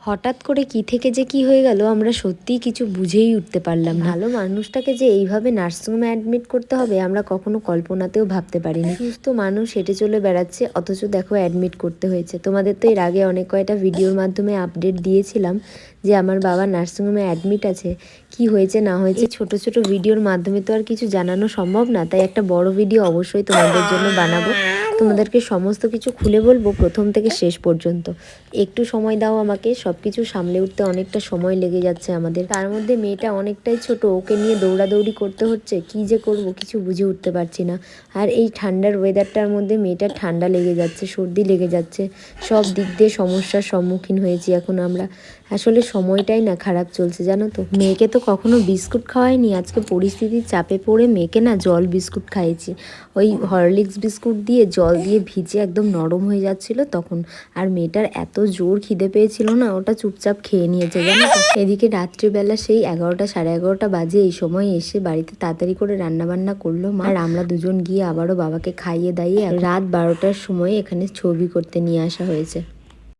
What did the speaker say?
হঠাৎ করে কি থেকে যে কি হয়ে গেল আমরা সত্যিই কিছু বুঝেই উঠতে পারলাম না। ভালো মানুষটাকে যে এইভাবে নার্সিংহোমে অ্যাডমিট করতে হবে আমরা কখনো কল্পনাতেও ভাবতে পারিনি। সুস্থ মানুষ হেঁটে চলে বেড়াচ্ছে, অথচ দেখো অ্যাডমিট করতে হয়েছে। তোমাদের তো এর আগে অনেক কয়টা ভিডিওর মাধ্যমে আপডেট দিয়েছিলাম যে আমার বাবা নার্সিংহোমে অ্যাডমিট আছে, কি হয়েছে না হয়েছে। ছোট ছোট ভিডিওর মাধ্যমে তো আর কিছু জানানো সম্ভব না, তাই একটা বড় ভিডিও অবশ্যই তোমাদের জন্য বানাবো। তোমাদেরকে সমস্ত কিছু খুলে বলবো প্রথম থেকে শেষ পর্যন্ত। একটু সময় দাও আমাকে, সব কিছু সামলে উঠতে অনেকটা সময় লেগে যাচ্ছে আমাদের। তার মধ্যে মেয়েটা অনেকটাই ছোট, ওকে নিয়ে দৌড়াদৌড়ি করতে হচ্ছে, কি যে করব কিছু বুঝে উঠতে পারছি না। আর এই ঠান্ডার ওয়েদারটার মধ্যে মেয়েটার ঠান্ডা লেগে যাচ্ছে, সর্দি লেগে যাচ্ছে, সব দিক দিয়ে সমস্যার সম্মুখীন হয়েছি এখন আমরা। আসলে সময়টাই না খারাপ চলছে জানো তো। মেয়েকে তো কখনো বিস্কুট খাওয়াইনি, আজকে পরিস্থিতির চাপে পড়ে মেয়েকে না জল বিস্কুট খাইয়েছি। ওই হরলিক্স বিস্কুট দিয়ে জল দিয়ে ভিজে একদম নরম হয়ে যাচ্ছিল তখন। আর মেয়েটার এত জোর খিদে পেয়েছিল না, ওটা চুপচাপ খেয়ে নিয়েছে জানো তো। এদিকে রাত্রিবেলা সেই 11টা সাড়ে 11টা বাজে এই সময় এসে বাড়িতে তাড়াতাড়ি করে রান্নাবান্না করলো মা। আর আমরা দুজন গিয়ে আবারও বাবাকে খাইয়ে দাইয়ে রাত 12টার সময় এখানে ছবি করতে নিয়ে আসা হয়েছে।